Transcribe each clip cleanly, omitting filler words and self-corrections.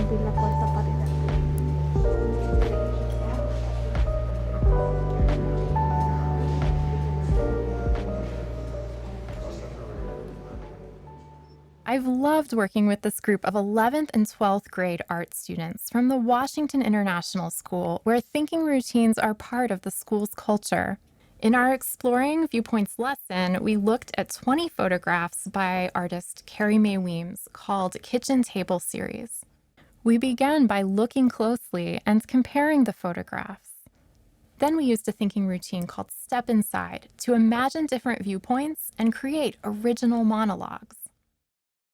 abrir la puerta para ir a... I've loved working with this group of 11th and 12th grade art students from the Washington International School, where thinking routines are part of the school's culture. In our Exploring Viewpoints lesson, we looked at 20 photographs by artist Carrie Mae Weems called Kitchen Table Series. We began by looking closely and comparing the photographs. Then we used a thinking routine called Step Inside to imagine different viewpoints and create original monologues.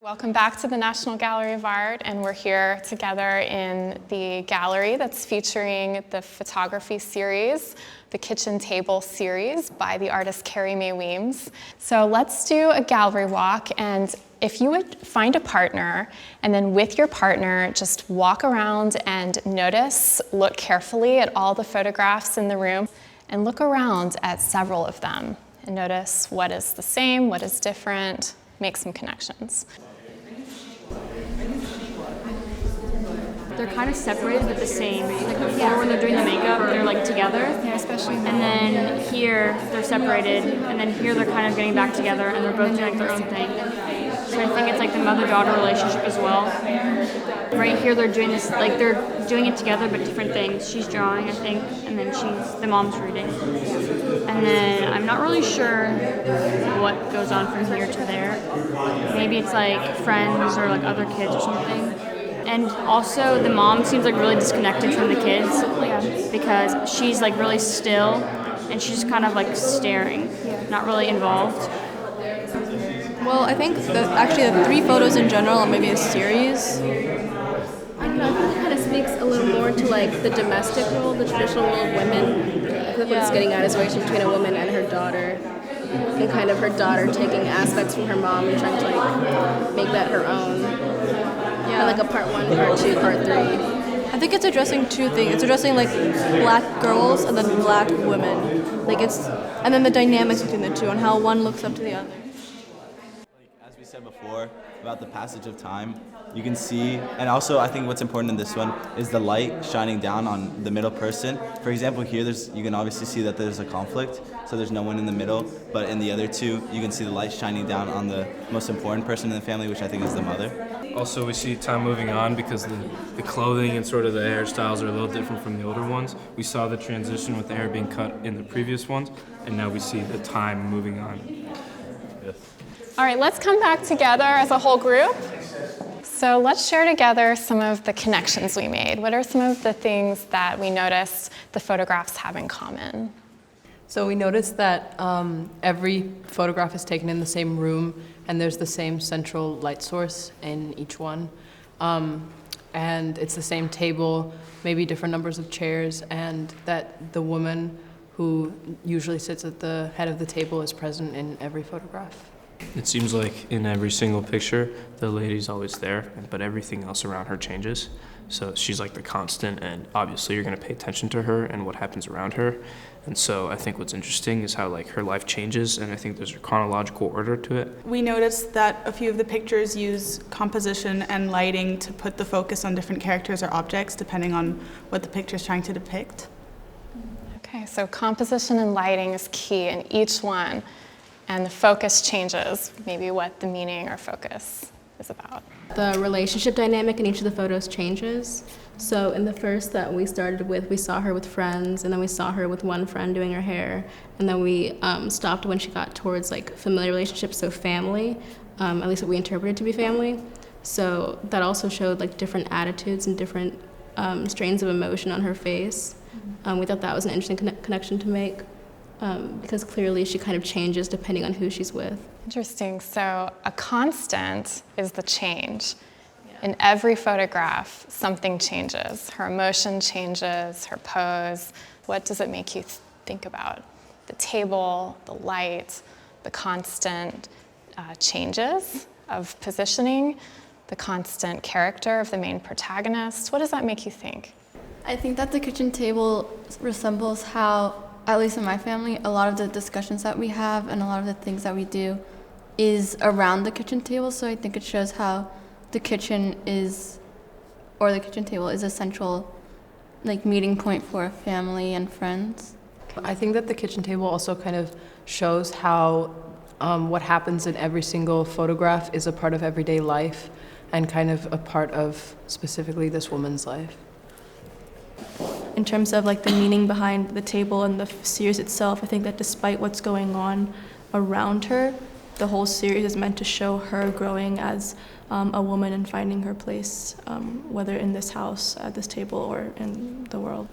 Welcome back to the National Gallery of Art, and we're here together in the gallery that's featuring the photography series, the Kitchen Table series by the artist Carrie Mae Weems. So let's do a gallery walk, and if you would find a partner, and then with your partner, just walk around and notice, look carefully at all the photographs in the room, and look around at several of them, and notice what is the same, what is different, make some connections. They're kind of separated but the same. Like before when they're doing the makeup, they're like together. Yeah, especially And then here, they're separated. And then here, they're kind of getting back together and they're both doing like their own thing. So I think it's like the mother-daughter relationship as well. Right here, they're doing this, like they're doing it together but different things. She's drawing, I think, and then the mom's reading. And then I'm not really sure what goes on from here to there. Maybe it's like friends or like other kids or something. And also the mom seems like really disconnected from the kids because she's like really still and she's just kind of like staring, not really involved. Well, I think that actually the three photos in general, or maybe a series. I don't know, I think it kind of speaks a little more to like the domestic role, the traditional role of women. I think what it's getting at is a relationship between a woman and her daughter, and kind of her daughter taking aspects from her mom and trying to like make that her own. Kind of like a part 1, part 2, part 3. I think it's addressing two things. It's addressing like black girls and then black women. Like and then the dynamics between the two and how one looks up to the other. As we said before about the passage of time, you can see, and also I think what's important in this one is the light shining down on the middle person. For example, here you can obviously see that there's a conflict, so there's no one in the middle, but in the other two, you can see the light shining down on the most important person in the family, which I think is the mother. Also, we see time moving on because the clothing and sort of the hairstyles are a little different from the older ones. We saw the transition with the hair being cut in the previous ones, and now we see the time moving on. Yeah. All right, let's come back together as a whole group. So let's share together some of the connections we made. What are some of the things that we noticed the photographs have in common? So we noticed that every photograph is taken in the same room and there's the same central light source in each one. And it's the same table, maybe different numbers of chairs, and that the woman who usually sits at the head of the table is present in every photograph. It seems like in every single picture, the lady's always there, but everything else around her changes. So she's like the constant, and obviously you're going to pay attention to her and what happens around her. And so I think what's interesting is how like her life changes, and I think there's a chronological order to it. We noticed that a few of the pictures use composition and lighting to put the focus on different characters or objects depending on what the picture is trying to depict. Okay, so composition and lighting is key in each one, and the focus changes, maybe what the meaning or focus is about. The relationship dynamic in each of the photos changes. So in the first that we started with, we saw her with friends, and then we saw her with one friend doing her hair, and then we stopped when she got towards like familiar relationships, so family, at least what we interpreted to be family. So that also showed like different attitudes and different strains of emotion on her face. We thought that was an interesting connection to make. Because clearly she kind of changes depending on who she's with. Interesting. So a constant is the change. In every photograph, something changes. Her emotion changes, her pose. What does it make you think about? The table, the light, the constant changes of positioning, the constant character of the main protagonist. What does that make you think? I think that the kitchen table resembles how, at least in my family, a lot of the discussions that we have and a lot of the things that we do is around the kitchen table. So I think it shows how the kitchen is or the kitchen table is a central like meeting point for family and friends. I think that the kitchen table also kind of shows how what happens in every single photograph is a part of everyday life and kind of a part of specifically this woman's life. In terms of like the meaning behind the table and the series itself, I think that despite what's going on around her, the whole series is meant to show her growing as a woman and finding her place, whether in this house, at this table, or in the world.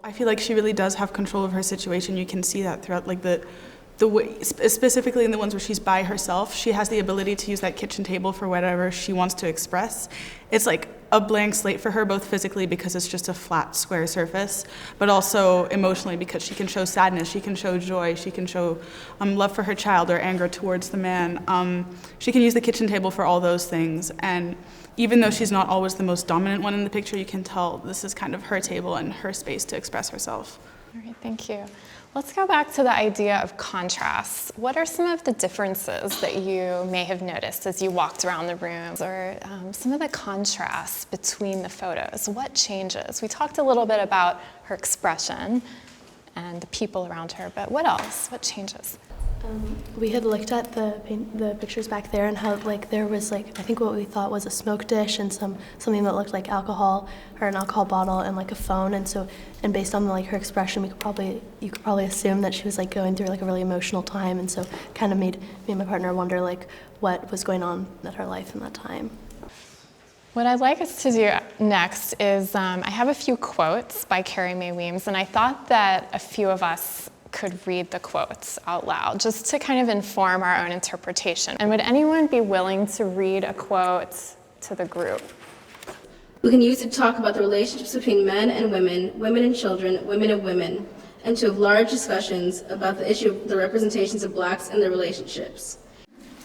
I feel like she really does have control of her situation. You can see that throughout like the way, specifically in the ones where she's by herself, she has the ability to use that kitchen table for whatever she wants to express. It's like a blank slate for her, both physically because it's just a flat square surface, but also emotionally because she can show sadness, she can show joy, she can show love for her child or anger towards the man. She can use the kitchen table for all those things, and even though she's not always the most dominant one in the picture, you can tell this is kind of her table and her space to express herself. All right, thank you. Let's go back to the idea of contrasts. What are some of the differences that you may have noticed as you walked around the rooms, or some of the contrasts between the photos? What changes? We talked a little bit about her expression and the people around her, but what else? What changes? We had looked at the pictures back there and how like there was like I think what we thought was a smoke dish and something that looked like alcohol or an alcohol bottle and like a phone, and based on like her expression you could probably assume that she was like going through like a really emotional time, and so kind of made me and my partner wonder like what was going on in her life in that time. What I'd like us to do next is I have a few quotes by Carrie Mae Weems, and I thought that a few of us could read the quotes out loud just to kind of inform our own interpretation. And would anyone be willing to read a quote to the group? We can use it to talk about the relationships between men and women, women and children, women and women, and to have large discussions about the issue of the representations of blacks and their relationships.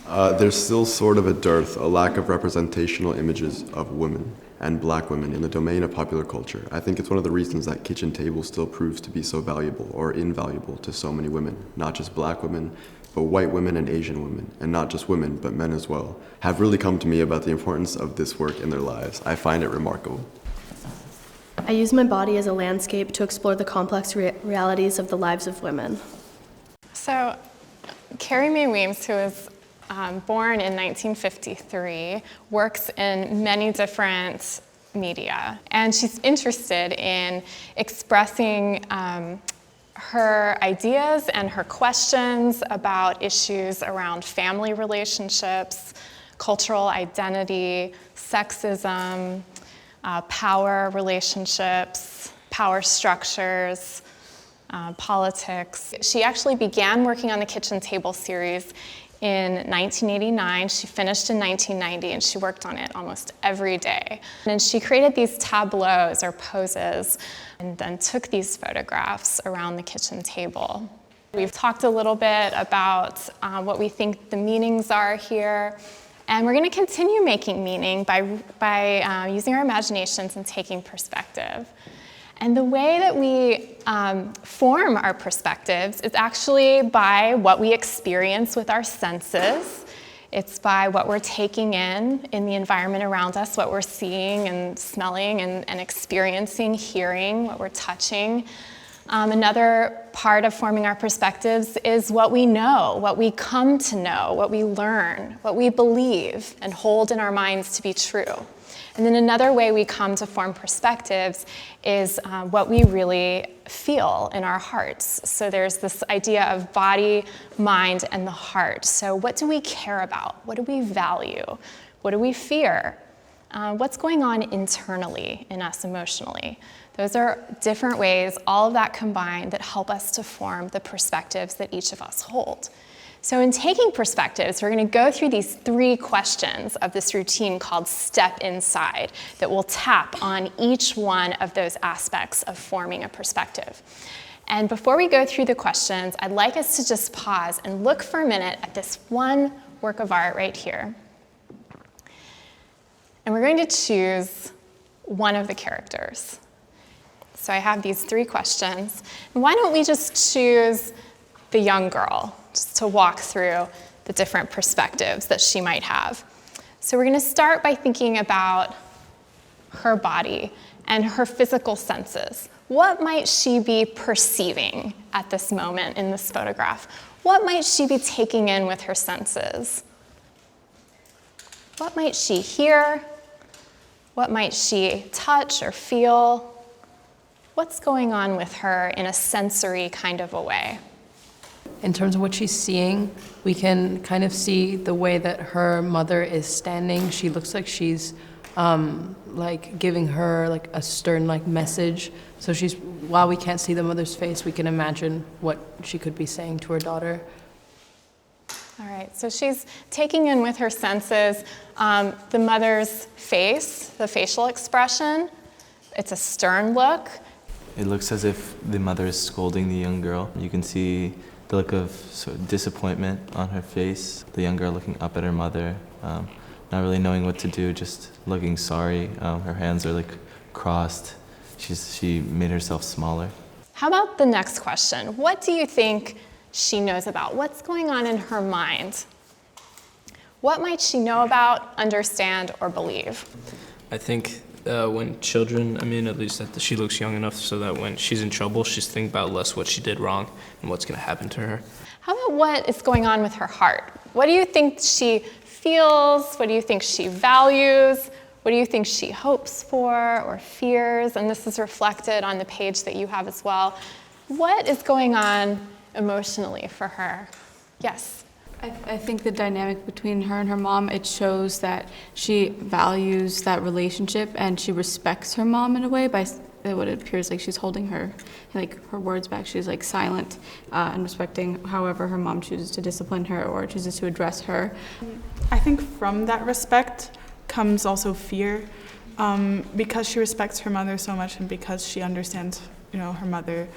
There's still sort of a dearth, a lack of representational images of women and black women in the domain of popular culture. I think it's one of the reasons that kitchen table still proves to be so valuable or invaluable to so many women, not just black women, but white women and Asian women, and not just women, but men as well, have really come to me about the importance of this work in their lives. I find it remarkable. I use my body as a landscape to explore the complex realities of the lives of women. So, Carrie Mae Weems, who was born in 1953, works in many different media, and she's interested in expressing her ideas and her questions about issues around family relationships, cultural identity, sexism, power relationships, power structures, politics. She actually began working on the Kitchen Table series in 1989. She finished in 1990, and she worked on it almost every day. And she created these tableaus or poses and then took these photographs around the kitchen table. We've talked a little bit about what we think the meanings are here, and we're going to continue making meaning by using our imaginations and taking perspective. And the way that we form our perspectives is actually by what we experience with our senses. It's by what we're taking in the environment around us, what we're seeing and smelling and experiencing, hearing, what we're touching. Another part of forming our perspectives is what we know, what we come to know, what we learn, what we believe and hold in our minds to be true. And then another way we come to form perspectives is what we really feel in our hearts. So there's this idea of body, mind, and the heart. So what do we care about? What do we value? What do we fear? What's going on internally in us emotionally? Those are different ways, all of that combined, that help us to form the perspectives that each of us hold. So in taking perspectives, we're going to go through these 3 questions of this routine called Step Inside that will tap on each one of those aspects of forming a perspective. And before we go through the questions, I'd like us to just pause and look for a minute at this one work of art right here. And we're going to choose one of the characters. So I have these 3 questions. And why don't we just choose the young girl, just to walk through the different perspectives that she might have. So we're going to start by thinking about her body, and her physical senses. What might she be perceiving at this moment in this photograph? What might she be taking in with her senses? What might she hear? What might she touch or feel? What's going on with her in a sensory kind of a way? In terms of what she's seeing, we can kind of see the way that her mother is standing. She looks like she's like giving her like a stern like message. So she's, while we can't see the mother's face, we can imagine what she could be saying to her daughter. All right, so she's taking in with her senses the mother's face, the facial expression. It's a stern look. It looks as if the mother is scolding the young girl. You can see the look of sort of disappointment on her face. The young girl looking up at her mother, not really knowing what to do, just looking sorry. Her hands are like crossed. She made herself smaller. How about the next question? What do you think she knows about? What's going on in her mind? What might she know about, understand, or believe? I think when children, at least that she looks young enough so that when she's in trouble, she's thinking about less what she did wrong and what's going to happen to her. How about what is going on with her heart? What do you think she feels? What do you think she values? What do you think she hopes for or fears? And this is reflected on the page that you have as well. What is going on emotionally for her? Yes? I think the dynamic between her and her mom, it shows that she values that relationship and she respects her mom in a way by what it appears like she's holding her, like her words back. She's like silent and respecting however her mom chooses to discipline her or chooses to address her. I think from that respect comes also fear, because she respects her mother so much and because she understands, her mother's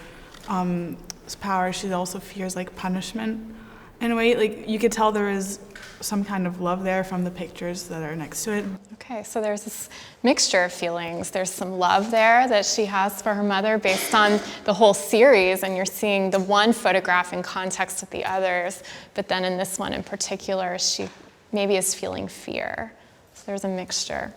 power. She also fears like punishment. In a way, like you could tell there is some kind of love there from the pictures that are next to it. Okay, so there's this mixture of feelings. There's some love there that she has for her mother based on the whole series, and you're seeing the one photograph in context with the others, but then in this one in particular, she maybe is feeling fear. So there's a mixture.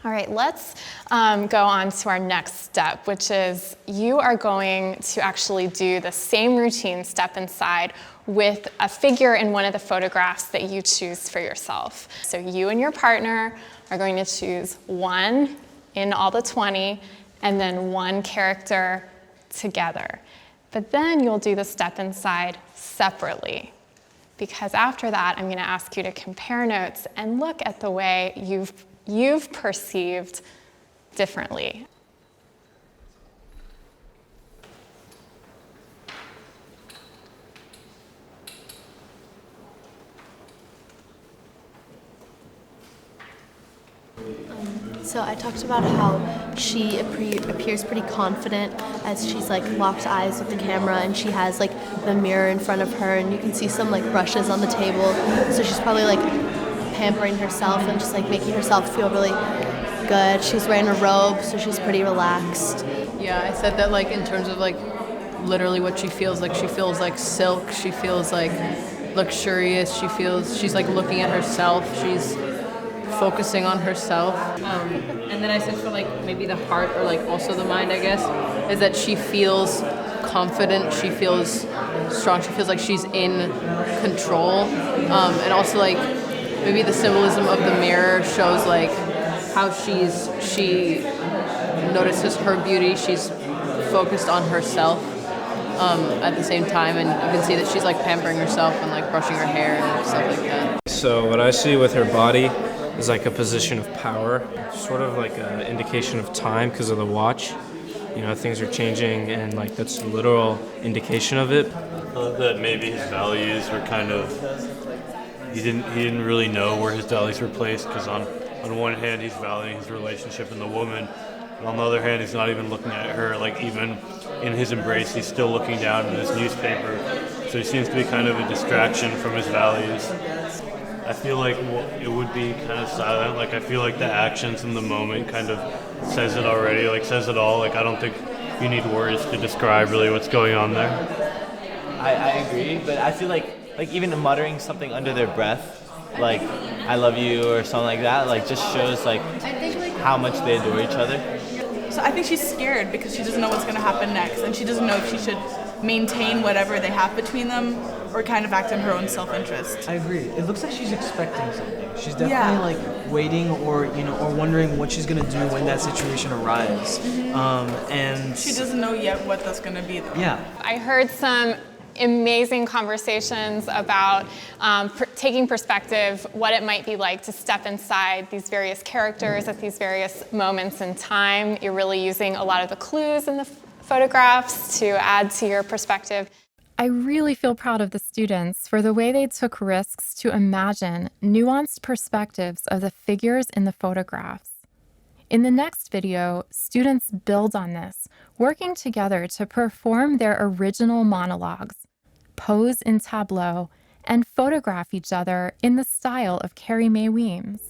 All right, let's go on to our next step, which is you are going to actually do the same routine step inside with a figure in one of the photographs that you choose for yourself. So you and your partner are going to choose one in all the 20 and then one character together. But then you'll do the step inside separately, because after that, I'm going to ask you to compare notes and look at the way you've perceived differently. So I talked about how she appears pretty confident as she's like locked eyes with the camera, and she has like the mirror in front of her, and you can see some like brushes on the table. So she's probably like pampering herself and just like making herself feel really good. She's wearing a robe, so she's pretty relaxed. Yeah, I said that like in terms of like literally what she feels like silk. She feels like luxurious. She's like looking at herself. She's focusing on herself. And then I said for like maybe the heart or like also the mind, I guess, is that she feels confident. She feels strong. She feels like she's in control. And also like maybe the symbolism of the mirror shows like how she notices her beauty. She's focused on herself at the same time, and you can see that she's like pampering herself and like brushing her hair and stuff like that. So what I see with her body is like a position of power, sort of like an indication of time because of the watch. Things are changing, and like that's a literal indication of it. That maybe his values were kind of, he didn't really know where his values were placed, because on one hand he's valuing his relationship and the woman, and on the other hand he's not even looking at her. Like even in his embrace he's still looking down at his newspaper, so he seems to be kind of a distraction from his values. I feel like it would be kind of silent. Like I feel like the actions in the moment kind of says it already, like says it all. Like I don't think you need words to describe really what's going on there. I agree, but I feel like even muttering something under their breath, like I love you or something like that, like just shows like how much they adore each other. So I think she's scared because she doesn't know what's going to happen next, and she doesn't know if she should maintain whatever they have between them or kind of act in her own self-interest. I agree. It looks like she's expecting something. She's definitely like waiting, or or wondering what she's gonna do when that situation arrives. And She doesn't know yet what that's going to be, though. yeah. I heard some amazing conversations about taking perspective, what it might be like to step inside these various characters at these various moments in time. You're really using a lot of the clues in the photographs to add to your perspective. I really feel proud of the students for the way they took risks to imagine nuanced perspectives of the figures in the photographs. In the next video, students build on this, working together to perform their original monologues, pose in tableau, and photograph each other in the style of Carrie Mae Weems.